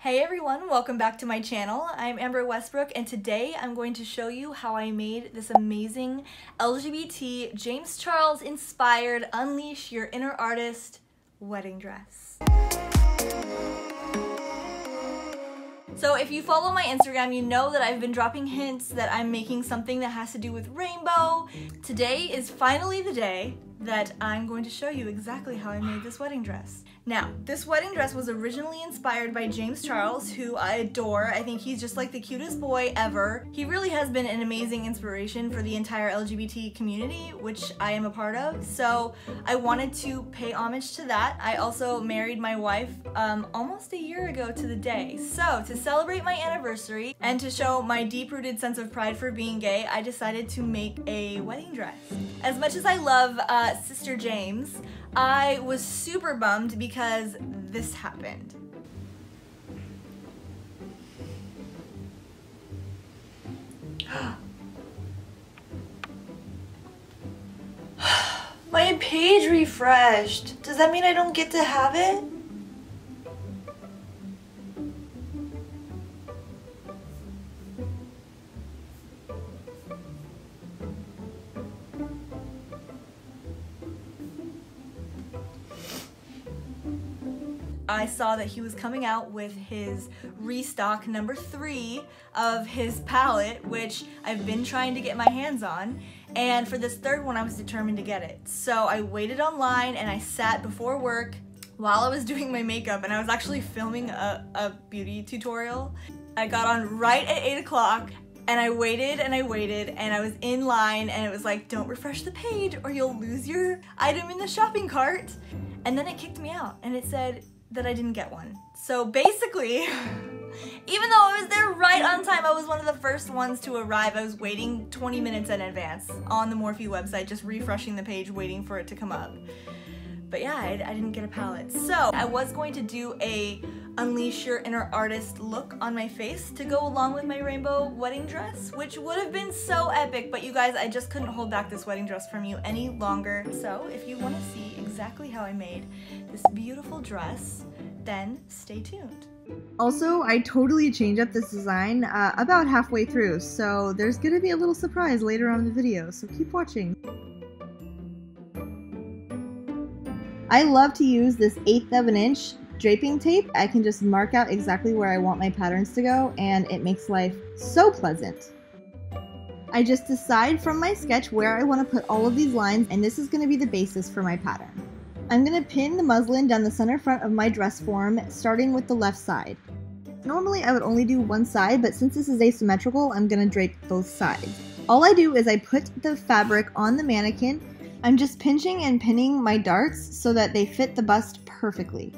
Hey everyone, welcome back to my channel. I'm Amber Westbrook and today I'm going to show you how I made this amazing LGBT James Charles inspired Unleash Your Inner Artist wedding dress. So if you follow my Instagram, you know that I've been dropping hints that I'm making something that has to do with rainbow. Today is finally the day that I'm going to show you exactly how I made this wedding dress. Now, this wedding dress was originally inspired by James Charles, who I adore. I think he's just like the cutest boy ever. He really has been an amazing inspiration for the entire LGBT community, which I am a part of. So I wanted to pay homage to that. I also married my wife almost a year ago to the day. So to celebrate my anniversary and to show my deep-rooted sense of pride for being gay, I decided to make a wedding dress. As much as I love Sister James, I was super bummed because this happened. My page refreshed. Does that mean I don't get to have it? I saw that he was coming out with his restock number 3 of his palette, which I've been trying to get my hands on, and for this third one I was determined to get it. So I waited online and I sat before work while I was doing my makeup, and I was actually filming a beauty tutorial. I got on right at 8 o'clock and I waited and I waited and I was in line and it was like, don't refresh the page or you'll lose your item in the shopping cart. And then it kicked me out and it said that I didn't get one. So basically, even though I was there right on time, I was one of the first ones to arrive. I was waiting 20 minutes in advance on the Morphe website, just refreshing the page, waiting for it to come up. But yeah, I didn't get a palette. So I was going to do a Unleash Your Inner Artist look on my face to go along with my rainbow wedding dress, which would have been so epic, but you guys, I just couldn't hold back this wedding dress from you any longer. So if you want to see exactly how I made this beautiful dress, then stay tuned. Also, I totally changed up this design about halfway through, so there's gonna be a little surprise later on in the video, so keep watching. I love to use this 1/8 of an inch draping tape. I can just mark out exactly where I want my patterns to go, and it makes life so pleasant. I just decide from my sketch where I want to put all of these lines, and this is going to be the basis for my pattern. I'm going to pin the muslin down the center front of my dress form, starting with the left side. Normally I would only do one side, but since this is asymmetrical, I'm going to drape both sides. All I do is I put the fabric on the mannequin. I'm just pinching and pinning my darts so that they fit the bust perfectly.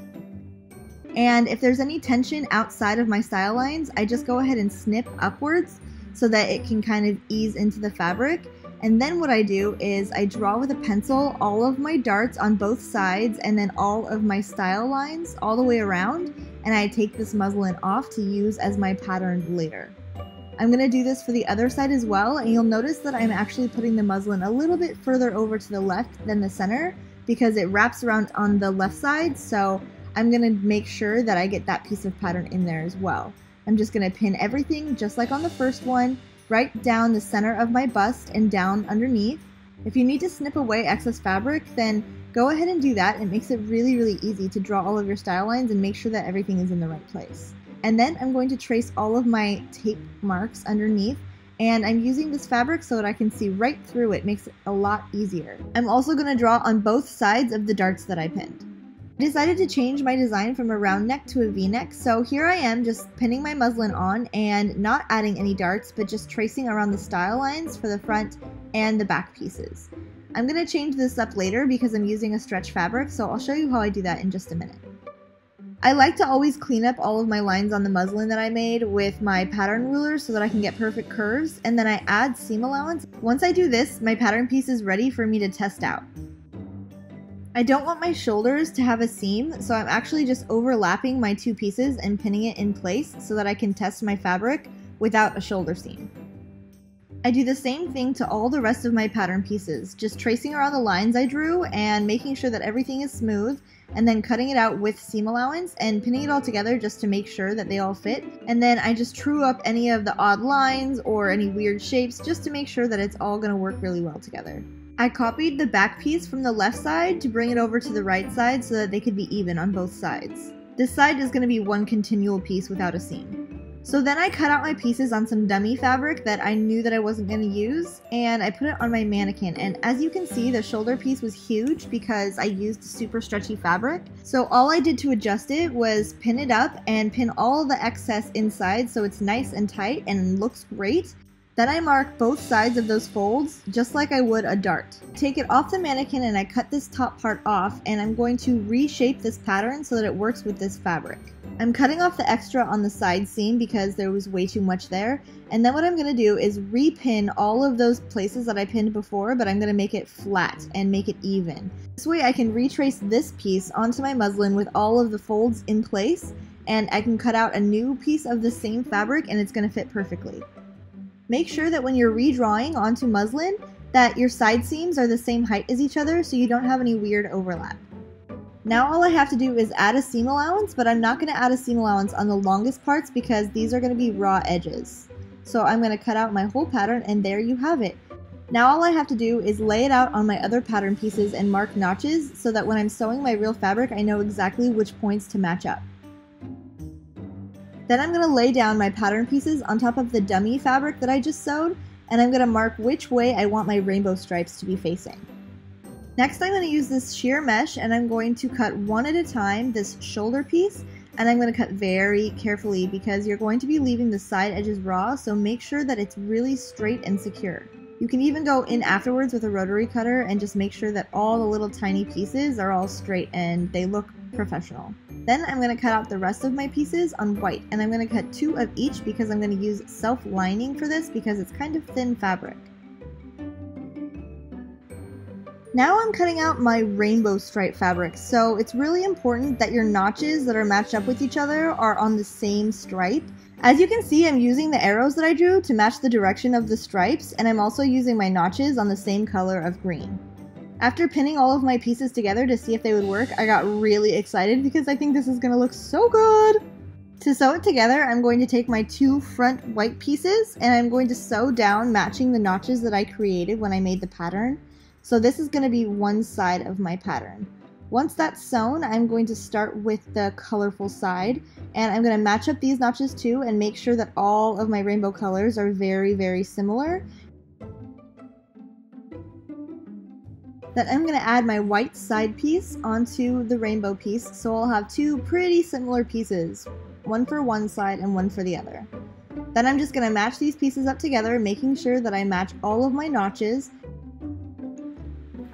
And if there's any tension outside of my style lines, I just go ahead and snip upwards so that it can kind of ease into the fabric. And then what I do is I draw with a pencil all of my darts on both sides and then all of my style lines all the way around, and I take this muslin off to use as my pattern later. I'm going to do this for the other side as well, and you'll notice that I'm actually putting the muslin a little bit further over to the left than the center because it wraps around on the left side, so I'm going to make sure that I get that piece of pattern in there as well. I'm just going to pin everything just like on the first one, right down the center of my bust and down underneath. If you need to snip away excess fabric, then go ahead and do that. It makes it really, really easy to draw all of your style lines and make sure that everything is in the right place. And then I'm going to trace all of my tape marks underneath, and I'm using this fabric so that I can see right through it. Makes it a lot easier. I'm also going to draw on both sides of the darts that I pinned. I decided to change my design from a round neck to a V-neck, so here I am just pinning my muslin on and not adding any darts, but just tracing around the style lines for the front and the back pieces. I'm going to change this up later because I'm using a stretch fabric, so I'll show you how I do that in just a minute. I like to always clean up all of my lines on the muslin that I made with my pattern ruler so that I can get perfect curves, and then I add seam allowance. Once I do this, my pattern piece is ready for me to test out. I don't want my shoulders to have a seam, so I'm actually just overlapping my two pieces and pinning it in place so that I can test my fabric without a shoulder seam. I do the same thing to all the rest of my pattern pieces, just tracing around the lines I drew and making sure that everything is smooth and then cutting it out with seam allowance and pinning it all together just to make sure that they all fit. And then I just true up any of the odd lines or any weird shapes just to make sure that it's all going to work really well together. I copied the back piece from the left side to bring it over to the right side so that they could be even on both sides. This side is going to be one continual piece without a seam. So then I cut out my pieces on some dummy fabric that I knew that I wasn't going to use, and I put it on my mannequin. And as you can see, the shoulder piece was huge because I used super stretchy fabric. So all I did to adjust it was pin it up and pin all the excess inside so it's nice and tight and looks great. Then I mark both sides of those folds just like I would a dart. Take it off the mannequin and I cut this top part off, and I'm going to reshape this pattern so that it works with this fabric. I'm cutting off the extra on the side seam because there was way too much there, and then what I'm going to do is repin all of those places that I pinned before, but I'm going to make it flat and make it even. This way I can retrace this piece onto my muslin with all of the folds in place, and I can cut out a new piece of the same fabric and it's going to fit perfectly. Make sure that when you're redrawing onto muslin that your side seams are the same height as each other so you don't have any weird overlap. Now all I have to do is add a seam allowance, but I'm not going to add a seam allowance on the longest parts because these are going to be raw edges. So I'm going to cut out my whole pattern, and there you have it. Now all I have to do is lay it out on my other pattern pieces and mark notches so that when I'm sewing my real fabric I know exactly which points to match up. Then I'm going to lay down my pattern pieces on top of the dummy fabric that I just sewed, and I'm going to mark which way I want my rainbow stripes to be facing. Next I'm going to use this sheer mesh, and I'm going to cut one at a time this shoulder piece, and I'm going to cut very carefully because you're going to be leaving the side edges raw, so make sure that it's really straight and secure. You can even go in afterwards with a rotary cutter and just make sure that all the little tiny pieces are all straight and they look professional. Then I'm going to cut out the rest of my pieces on white, and I'm going to cut 2 of each because I'm going to use self-lining for this because it's kind of thin fabric. Now I'm cutting out my rainbow stripe fabric, so it's really important that your notches that are matched up with each other are on the same stripe. As you can see, I'm using the arrows that I drew to match the direction of the stripes, and I'm also using my notches on the same color of green. After pinning all of my pieces together to see if they would work, I got really excited because I think this is going to look so good! To sew it together, I'm going to take my 2 front white pieces and I'm going to sew down matching the notches that I created when I made the pattern. So this is going to be one side of my pattern. Once that's sewn, I'm going to start with the colorful side, and I'm going to match up these notches too and make sure that all of my rainbow colors are very, very similar. Then I'm going to add my white side piece onto the rainbow piece, so I'll have 2 pretty similar pieces, one for one side and one for the other. Then I'm just going to match these pieces up together, making sure that I match all of my notches.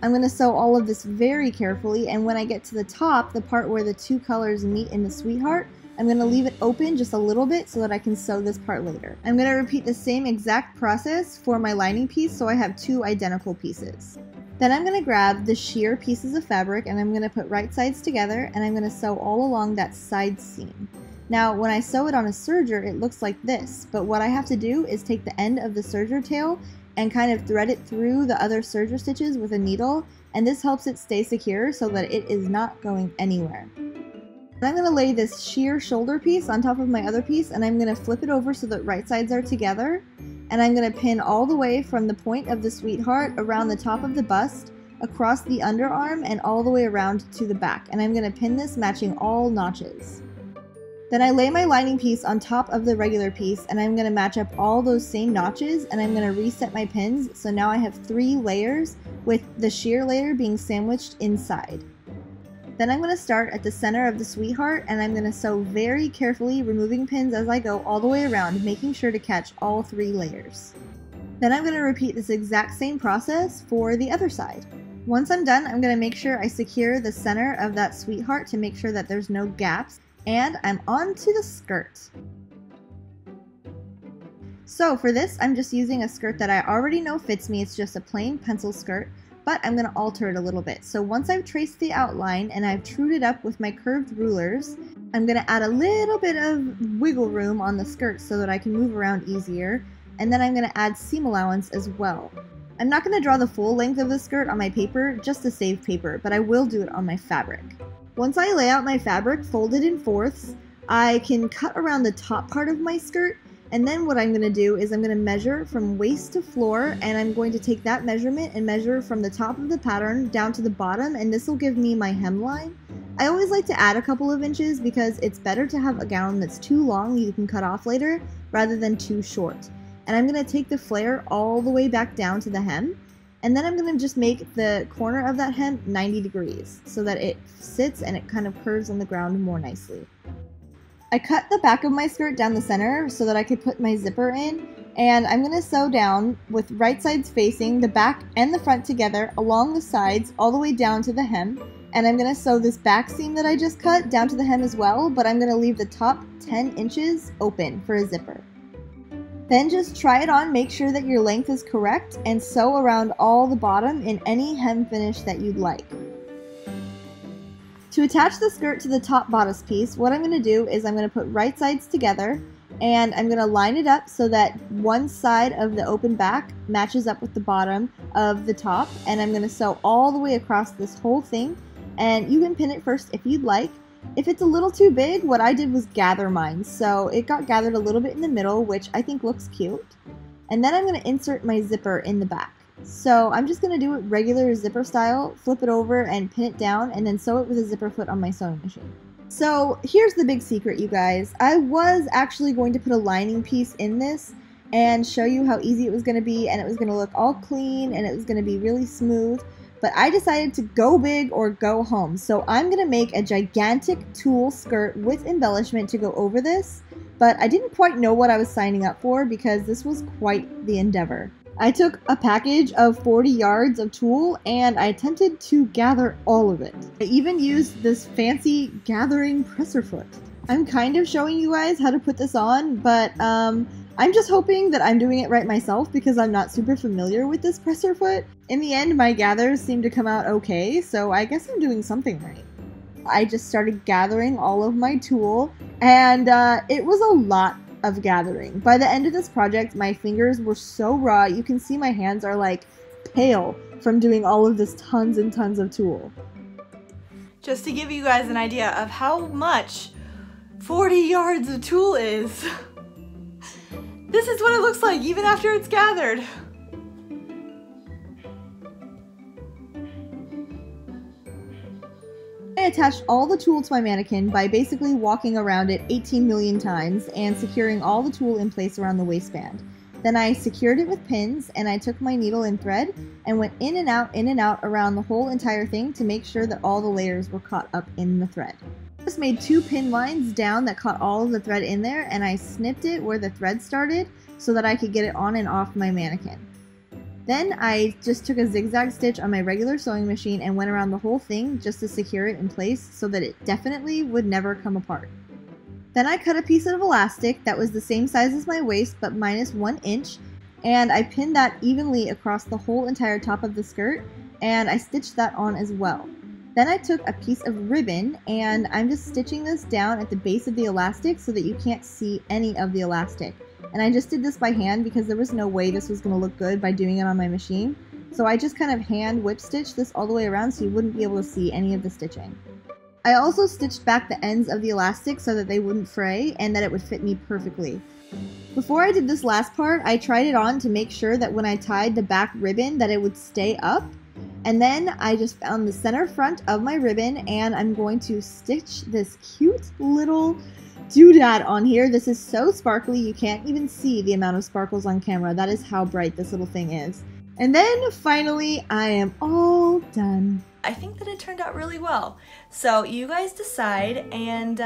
I'm going to sew all of this very carefully, and when I get to the top, the part where the 2 colors meet in the sweetheart, I'm going to leave it open just a little bit so that I can sew this part later. I'm going to repeat the same exact process for my lining piece so I have 2 identical pieces. Then I'm going to grab the sheer pieces of fabric and I'm going to put right sides together, and I'm going to sew all along that side seam. Now when I sew it on a serger it looks like this, but what I have to do is take the end of the serger tail and kind of thread it through the other serger stitches with a needle, and this helps it stay secure so that it is not going anywhere. And I'm going to lay this sheer shoulder piece on top of my other piece, and I'm going to flip it over so that right sides are together, and I'm going to pin all the way from the point of the sweetheart around the top of the bust, across the underarm, and all the way around to the back, and I'm going to pin this matching all notches. Then I lay my lining piece on top of the regular piece, and I'm going to match up all those same notches, and I'm going to reset my pins, so now I have 3 layers with the sheer layer being sandwiched inside. Then I'm going to start at the center of the sweetheart, and I'm going to sew very carefully, removing pins as I go all the way around, making sure to catch all 3 layers. Then I'm going to repeat this exact same process for the other side. Once I'm done, I'm going to make sure I secure the center of that sweetheart to make sure that there's no gaps. And I'm on to the skirt. So for this, I'm just using a skirt that I already know fits me. It's just a plain pencil skirt, but I'm going to alter it a little bit. So once I've traced the outline and I've trued it up with my curved rulers, I'm going to add a little bit of wiggle room on the skirt so that I can move around easier. And then I'm going to add seam allowance as well. I'm not going to draw the full length of the skirt on my paper just to save paper, but I will do it on my fabric. Once I lay out my fabric folded in fourths, I can cut around the top part of my skirt, and then what I'm going to do is I'm going to measure from waist to floor, and I'm going to take that measurement and measure from the top of the pattern down to the bottom, and this will give me my hemline. I always like to add a couple of inches because it's better to have a gown that's too long you can cut off later rather than too short. And I'm going to take the flare all the way back down to the hem, and then I'm going to just make the corner of that hem 90 degrees so that it sits and it kind of curves on the ground more nicely. I cut the back of my skirt down the center so that I could put my zipper in, and I'm going to sew down with right sides facing, the back and the front together along the sides all the way down to the hem, and I'm going to sew this back seam that I just cut down to the hem as well, but I'm going to leave the top 10 inches open for a zipper. Then just try it on, make sure that your length is correct, and sew around all the bottom in any hem finish that you'd like. To attach the skirt to the top bodice piece, what I'm going to do is I'm going to put right sides together, and I'm going to line it up so that one side of the open back matches up with the bottom of the top, and I'm going to sew all the way across this whole thing, and you can pin it first if you'd like. If it's a little too big, what I did was gather mine, so it got gathered a little bit in the middle, which I think looks cute. And then I'm going to insert my zipper in the back. So I'm just going to do it regular zipper style, flip it over and pin it down, and then sew it with a zipper foot on my sewing machine. So here's the big secret, you guys. I was actually going to put a lining piece in this and show you how easy it was going to be, and it was going to look all clean and it was going to be really smooth. But I decided to go big or go home. So I'm going to make a gigantic tulle skirt with embellishment to go over this. But I didn't quite know what I was signing up for because this was quite the endeavor. I took a package of 40 yards of tulle and I attempted to gather all of it. I even used this fancy gathering presser foot. I'm kind of showing you guys how to put this on, but I'm just hoping that I'm doing it right myself because I'm not super familiar with this presser foot. In the end, my gathers seem to come out okay, so I guess I'm doing something right. I just started gathering all of my tulle, and it was a lot of gathering. By the end of this project, my fingers were so raw, you can see my hands are like pale from doing all of this tons and tons of tulle. Just to give you guys an idea of how much 40 yards of tulle is. This is what it looks like even after it's gathered. I attached all the tulle to my mannequin by basically walking around it 18 million times and securing all the tulle in place around the waistband. Then I secured it with pins, and I took my needle and thread and went in and out around the whole entire thing to make sure that all the layers were caught up in the thread. I just made 2 pin lines down that caught all of the thread in there, and I snipped it where the thread started so that I could get it on and off my mannequin. Then I just took a zigzag stitch on my regular sewing machine and went around the whole thing just to secure it in place so that it definitely would never come apart. Then I cut a piece of elastic that was the same size as my waist but minus 1 inch, and I pinned that evenly across the whole entire top of the skirt, and I stitched that on as well. Then I took a piece of ribbon and I'm just stitching this down at the base of the elastic so that you can't see any of the elastic. And I just did this by hand because there was no way this was going to look good by doing it on my machine. So I just kind of hand whip stitched this all the way around so you wouldn't be able to see any of the stitching. I also stitched back the ends of the elastic so that they wouldn't fray and that it would fit me perfectly. Before I did this last part, I tried it on to make sure that when I tied the back ribbon that it would stay up. And then I just found the center front of my ribbon and I'm going to stitch this cute little doodad on here. This is so sparkly you can't even see the amount of sparkles on camera. That is how bright this little thing is. And then finally I am all done. I think that it turned out really well. So you guys decide and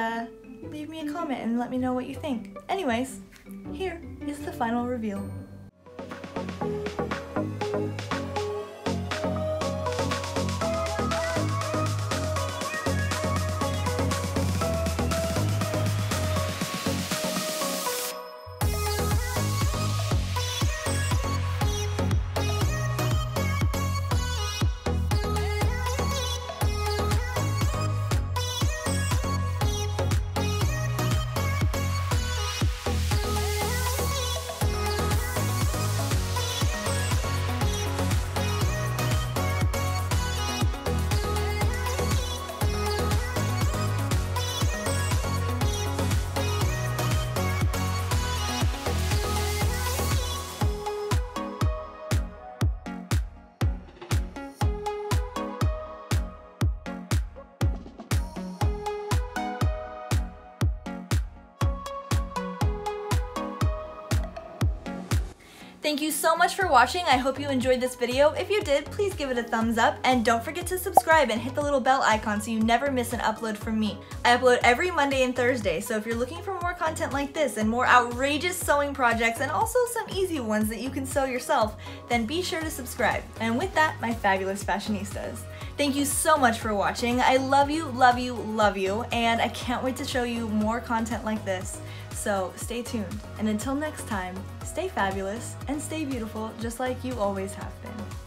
leave me a comment and let me know what you think. Anyways, here is the final reveal. Thank you so much for watching. I hope you enjoyed this video. If you did, please give it a thumbs up and don't forget to subscribe and hit the little bell icon so you never miss an upload from me. I upload every Monday and Thursday, so if you're looking for more content like this and more outrageous sewing projects and also some easy ones that you can sew yourself, then be sure to subscribe. And with that, my fabulous fashionistas, thank you so much for watching. I love you, love you, love you, and I can't wait to show you more content like this. So stay tuned, and until next time, stay fabulous and stay beautiful just like you always have been.